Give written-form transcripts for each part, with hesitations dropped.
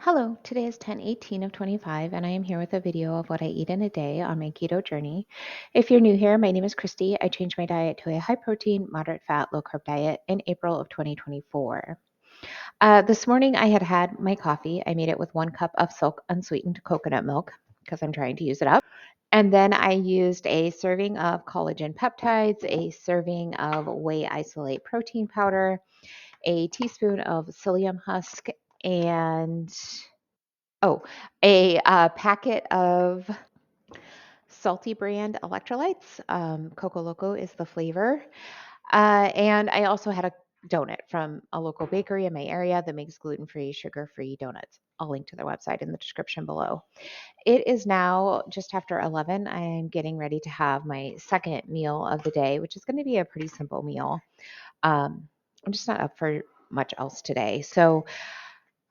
Hello, today is 10/18 of 25, and I am here with a video of what I eat in a day on my keto journey. If you're new here, my name is Christy. I changed my diet to a high protein, moderate fat, low carb diet in April of 2024. This morning, I had my coffee. I made it with 1 cup of silk unsweetened coconut milk because I'm trying to use it up. And then I used a serving of collagen peptides, a serving of whey isolate protein powder, a teaspoon of psyllium husk, and a packet of salty brand electrolytes. Coco Loco is the flavor. And I also had a donut from a local bakery in my area that makes gluten free, sugar free donuts. I'll link to their website in the description below. It is now just after 11. I'm getting ready to have my second meal of the day, which is going to be a pretty simple meal. I'm just not up for much else today. So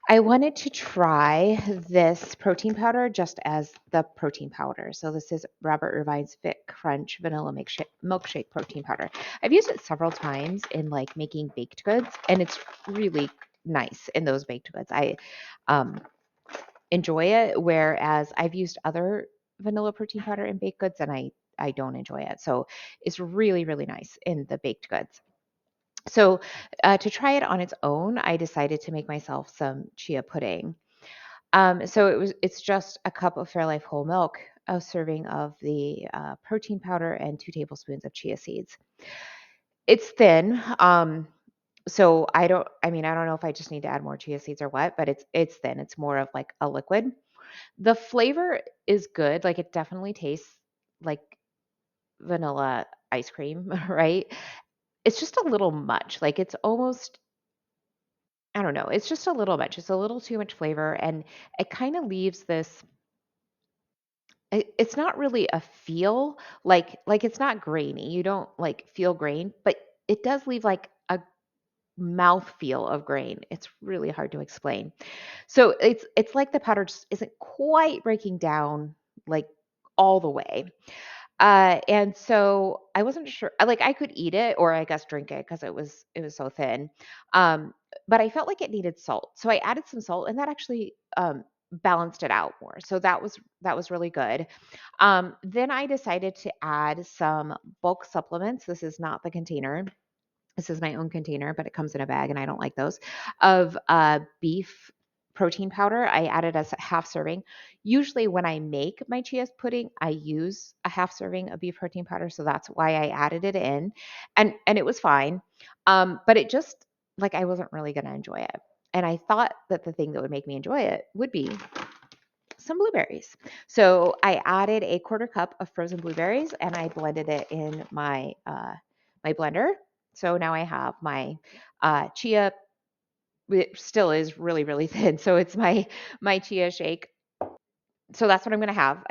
I wanted to try this protein powder just as the protein powder. So this is Robert Irvine's FitCrunch Vanilla Milkshake Protein Powder. I've used it several times in like making baked goods, and it's really nice in those baked goods. I um, enjoy it, whereas I've used other vanilla protein powder in baked goods, and I don't enjoy it. So it's really, really nice in the baked goods. So, to try it on its own, I decided to make myself some chia pudding. It's just a cup of Fairlife whole milk, a serving of the protein powder, and 2 tablespoons of chia seeds. It's thin, so I don't know if I just need to add more chia seeds or what, but it's thin. It's more of like a liquid. The flavor is good. Like it definitely tastes like vanilla ice cream, right? It's just a little much. Like it's almost I don't know. It's just a little much. It's a little too much flavor, and it kind of leaves this. It's not really a feel like it's not grainy. You don't like feel grain, but it does leave like a mouth feel of grain. It's really hard to explain. So it's like the powder just isn't quite breaking down like all the way. And so I wasn't sure. Like I could eat it or I guess drink it because it was so thin. Um, but I felt like it needed salt, so I added some salt, and that actually balanced it out more. So that was really good. Then I decided to add some bulk supplements. This is not the container. This is my own container, but it comes in a bag, and I don't like those. Of beef protein powder, I added a half serving. Usually, when I make my chia pudding, I use a half serving of beef protein powder, so that's why I added it in, and it was fine. But it just like I wasn't really going to enjoy it, and I thought that the thing that would make me enjoy it would be some blueberries. So I added a quarter cup of frozen blueberries and I blended it in my blender. So now I have my chia. It still is really really thin. So it's my chia shake. So that's what I'm gonna have.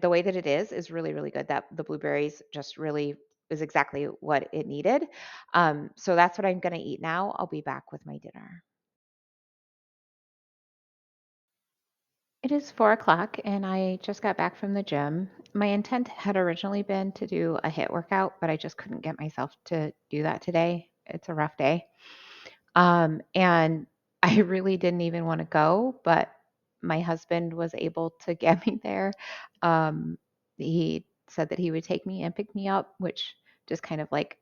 The way that it is really really good. That the blueberries just really is exactly what it needed. So that's what I'm gonna eat now. I'll be back with my dinner. It is 4 o'clock, and I just got back from the gym. My intent had originally been to do a HIIT workout, but I just couldn't get myself to do that today. It's a rough day. And I really didn't even want to go, but my husband was able to get me there. He said that he would take me and pick me up, which just kind of like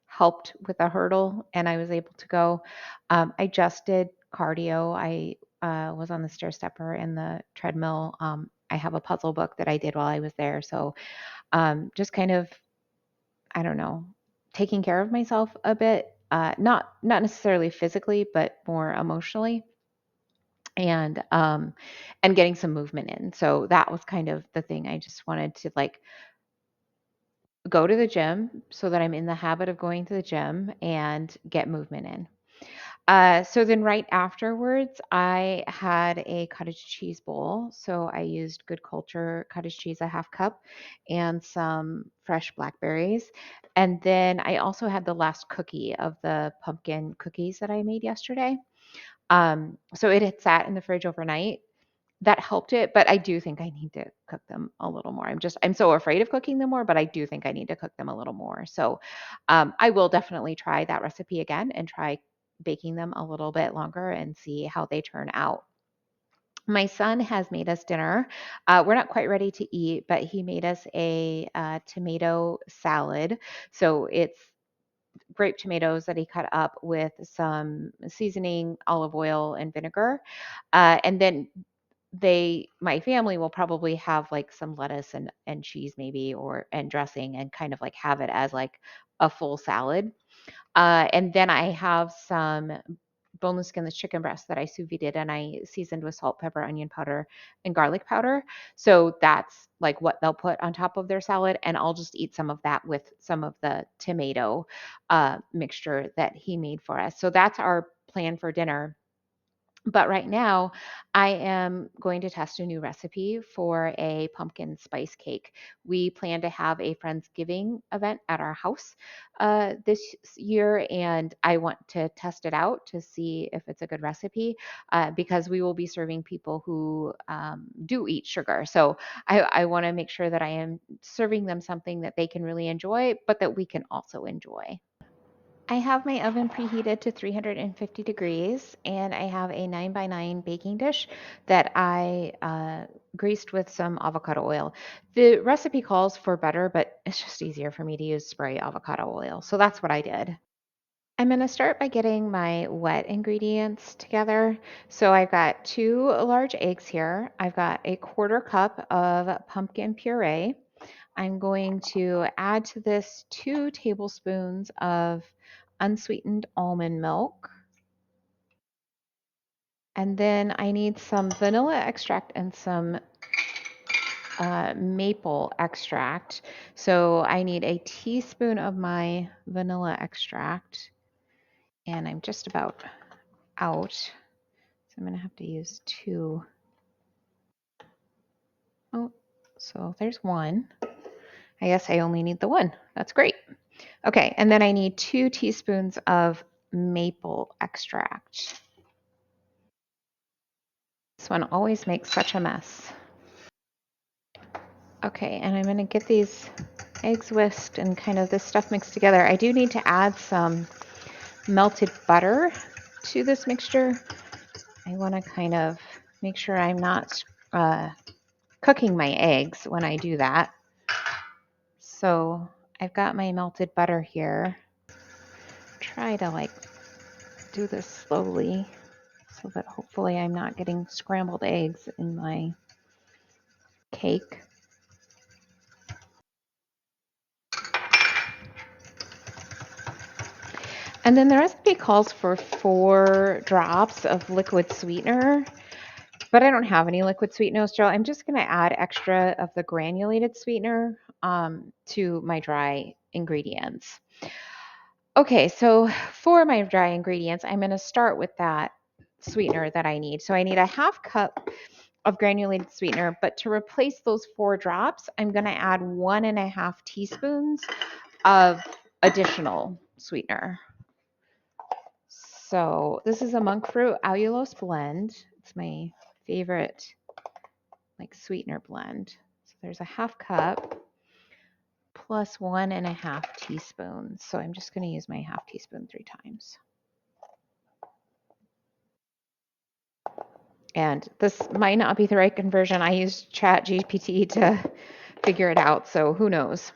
helped with a hurdle, and I was able to go. I just did cardio. I was on the stair stepper and the treadmill. I have a puzzle book that I did while I was there. So just kind of, I don't know, taking care of myself a bit. Not necessarily physically, but more emotionally, and getting some movement in. So that was kind of the thing. I just wanted to like go to the gym so that I'm in the habit of going to the gym and get movement in. So then right afterwards, I had a cottage cheese bowl. So I used Good Culture cottage cheese, a half cup, and some fresh blackberries. And then I also had the last cookie of the pumpkin cookies that I made yesterday. So it had sat in the fridge overnight. That helped it, but I do think I need to cook them a little more. I'm so afraid of cooking them more, but I do think I need to cook them a little more. So I will definitely try that recipe again and try baking them a little bit longer and see how they turn out. My son has made us dinner. We're not quite ready to eat, but he made us a tomato salad. So it's grape tomatoes that he cut up with some seasoning, olive oil, and vinegar. And then my family will probably have like some lettuce and cheese maybe or and dressing and kind of like have it as like a full salad. And then I have some boneless skinless chicken breast that I sous vide and I seasoned with salt, pepper, onion powder, and garlic powder. So that's like what they'll put on top of their salad. And I'll just eat some of that with some of the tomato mixture that he made for us. So that's our plan for dinner. But right now, I am going to test a new recipe for a pumpkin spice cake. We plan to have a Friendsgiving event at our house this year, and I want to test it out to see if it's a good recipe because we will be serving people who do eat sugar. So I want to make sure that I am serving them something that they can really enjoy, but that we can also enjoy. I have my oven preheated to 350 degrees, and I have a 9 by 9 baking dish that I greased with some avocado oil. The recipe calls for butter, but it's just easier for me to use spray avocado oil. So that's what I did. I'm going to start by getting my wet ingredients together. So I've got 2 large eggs here. I've got a quarter cup of pumpkin puree. I'm going to add to this 2 tablespoons of unsweetened almond milk. And then I need some vanilla extract and some maple extract. So I need a teaspoon of my vanilla extract. And I'm just about out. So I'm going to have to use 2. Oh, so there's 1. I guess I only need the 1. That's great. Okay, and then I need 2 teaspoons of maple extract. This one always makes such a mess. Okay, and I'm going to get these eggs whisked and kind of this stuff mixed together. I do need to add some melted butter to this mixture. I want to kind of make sure I'm not cooking my eggs when I do that. So I've got my melted butter here. Try to like do this slowly so that hopefully I'm not getting scrambled eggs in my cake. And then the recipe calls for 4 drops of liquid sweetener, but I don't have any liquid sweetener, so I'm just going to add extra of the granulated sweetener to my dry ingredients. Okay, so for my dry ingredients, I'm going to start with that sweetener that I need. So I need a half cup of granulated sweetener, but to replace those 4 drops, I'm going to add 1.5 teaspoons of additional sweetener. So this is a monk fruit allulose blend. It's my favorite like sweetener blend. So there's a half cup plus 1.5 teaspoons. So I'm just going to use my half teaspoon 3 times. And this might not be the right conversion. I used ChatGPT to figure it out, so who knows.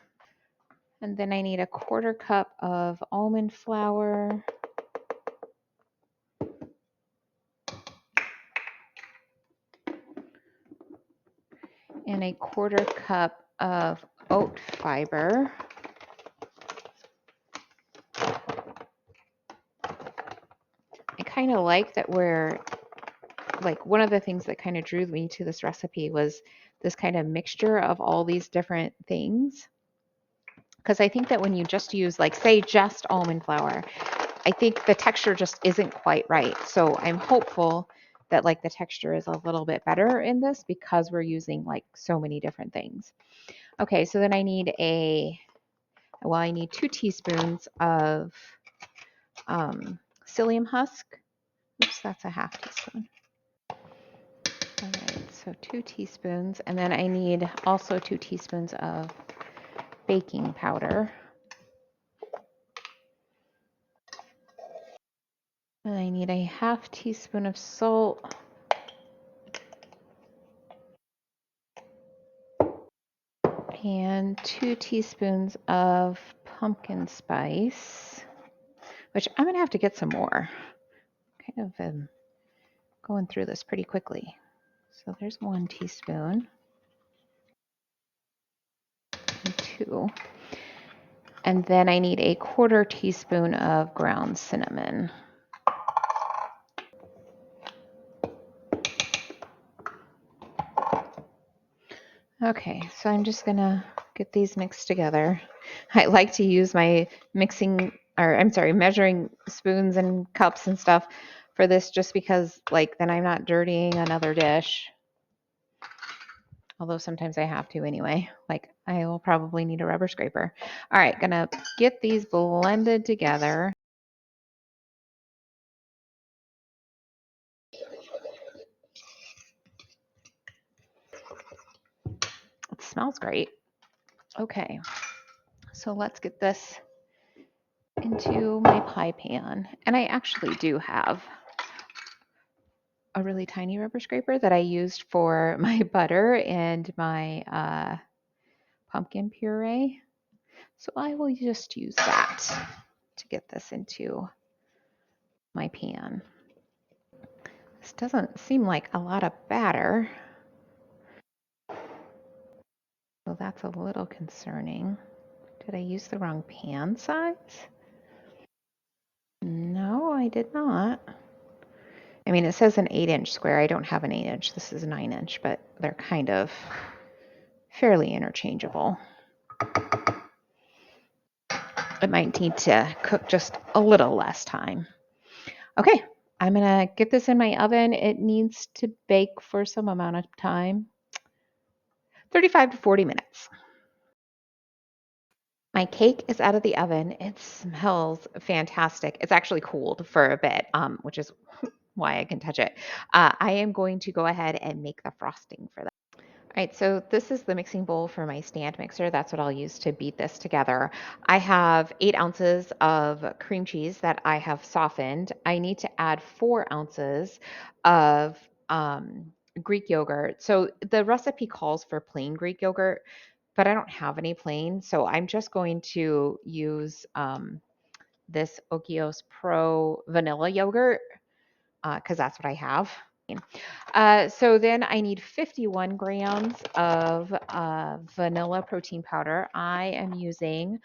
And then I need a quarter cup of almond flour. And a quarter cup of oat fiber. I kind of like that we're like one of the things that kind of drew me to this recipe was this kind of mixture of all these different things. Because I think that when you just use like say just almond flour, I think the texture just isn't quite right. So I'm hopeful that like the texture is a little bit better in this because we're using like so many different things. Okay, so then I need I need 2 teaspoons of psyllium husk. Oops, that's a half teaspoon. All right, so 2 teaspoons, and then I need also 2 teaspoons of baking powder. And I need a half teaspoon of salt. and 2 teaspoons of pumpkin spice, which I'm going to have to get some more. Kind of going through this pretty quickly. So there's 1 teaspoon and 2. And then I need a 1/4 teaspoon of ground cinnamon. Okay, so I'm just gonna get these mixed together. I like to use my measuring spoons and cups and stuff for this just because like then I'm not dirtying another dish. Although sometimes I have to anyway. Like I will probably need a rubber scraper. All right, gonna get these blended together. It smells great. Okay, so let's get this into my pie pan. And I actually do have a really tiny rubber scraper that I used for my butter and my pumpkin puree. So I will just use that to get this into my pan. This doesn't seem like a lot of batter, so that's a little concerning. Did I use the wrong pan size? No, I did not. I mean, it says an 8-inch square. I don't have an 8-inch. This is a 9-inch, but they're kind of fairly interchangeable. It might need to cook just a little less time. Okay, I'm gonna get this in my oven. It needs to bake for some amount of time, 35 to 40 minutes. My cake is out of the oven. It smells fantastic. It's actually cooled for a bit, which is why I can touch it. I am going to go ahead and make the frosting for that. All right, so this is the mixing bowl for my stand mixer. That's what I'll use to beat this together. I have 8 ounces of cream cheese that I have softened. I need to add 4 ounces of Greek yogurt. So the recipe calls for plain Greek yogurt, but I don't have any plain. So I'm just going to use this Okios Pro vanilla yogurt because that's what I have. So then I need 51 grams of vanilla protein powder. I am using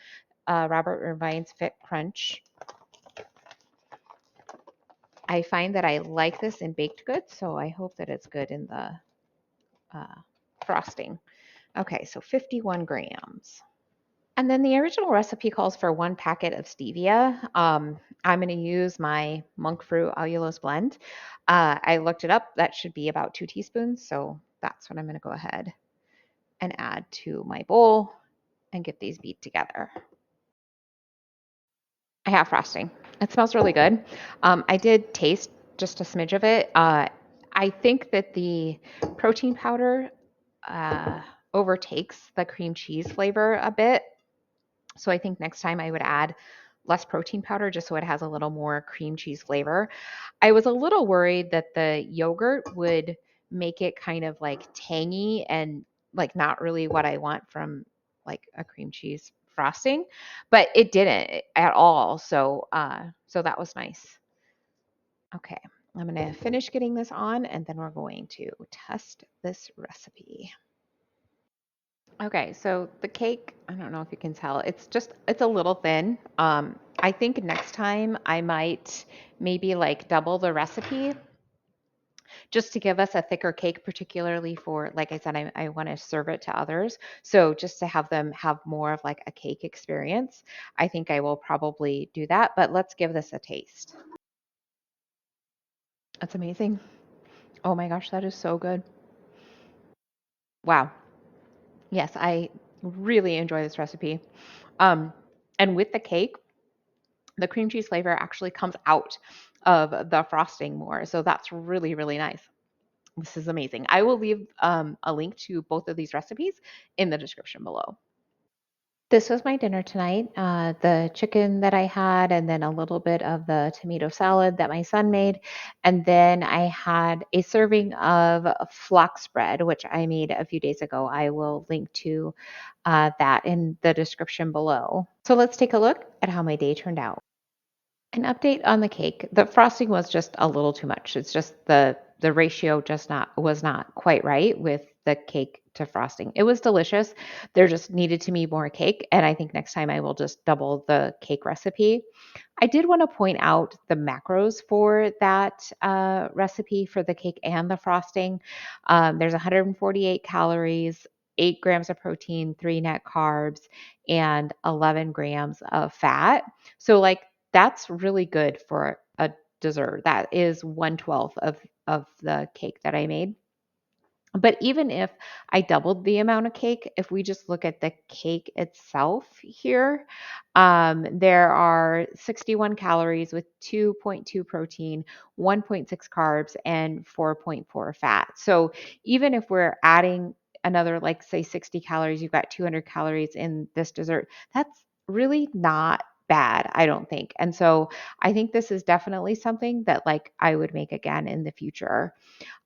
Robert Irvine's FitCrunch. I find that I like this in baked goods, so I hope that it's good in the frosting. Okay, so 51 grams. And then the original recipe calls for 1 packet of stevia. I'm going to use my monk fruit allulose blend. I looked it up. That should be about 2 teaspoons. So that's what I'm going to go ahead and add to my bowl and get these beat together. I have frosting. It smells really good. I did taste just a smidge of it. I think that the protein powder overtakes the cream cheese flavor a bit. So I think next time I would add less protein powder just so it has a little more cream cheese flavor. I was a little worried that the yogurt would make it kind of like tangy and like not really what I want from like a cream cheese frosting, but it didn't at all. So so that was nice. Okay, I'm going to finish getting this on and then we're going to test this recipe. Okay, so the cake, I don't know if you can tell, it's a little thin. I think next time I might maybe like double the recipe just to give us a thicker cake, particularly for, like I said, I want to serve it to others. So just to have them have more of like a cake experience, I think I will probably do that, but let's give this a taste. That's amazing. Oh my gosh, that is so good. Wow. Yes, I really enjoy this recipe. Um, and with the cake, the cream cheese flavor actually comes out of the frosting more. So that's really, really nice. This is amazing. I will leave a link to both of these recipes in the description below. This was my dinner tonight. The chicken that I had, and then a little bit of the tomato salad that my son made. And then I had a serving of flax bread, which I made a few days ago. I will link to that in the description below. So let's take a look at how my day turned out. An update on the cake. The frosting was just a little too much. It's just the ratio just not was not quite right with the cake to frosting. It was delicious. There just needed to be more cake, and I think next time I will just double the cake recipe. I did want to point out the macros for that recipe for the cake and the frosting. There's 148 calories, 8 grams of protein, 3 net carbs, and 11 grams of fat. So, like, that's really good for a dessert. That is 1/12 of the cake that I made. But even if I doubled the amount of cake, if we just look at the cake itself here, there are 61 calories with 2.2 protein, 1.6 carbs, and 4.4 fat. So even if we're adding another, like, say, 60 calories, you've got 200 calories in this dessert. That's really not bad, I don't think. And so I think this is definitely something that, like, I would make again in the future.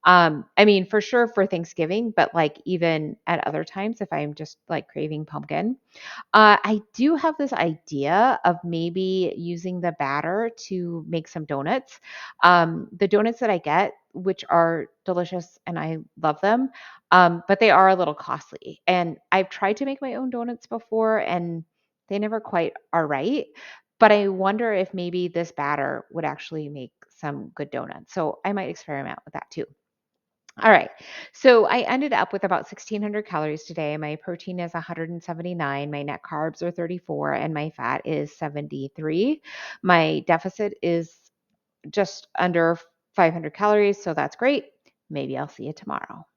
I mean, for sure for Thanksgiving, but, like, even at other times if I'm just, like, craving pumpkin. I do have this idea of maybe using the batter to make some donuts. The donuts that I get, which are delicious and I love them, but they are a little costly. And I've tried to make my own donuts before and they never quite are right. But I wonder if maybe this batter would actually make some good donuts. So I might experiment with that too. All right. So I ended up with about 1,600 calories today. My protein is 179, my net carbs are 34, and my fat is 73. My deficit is just under 500 calories, so that's great. Maybe I'll see you tomorrow.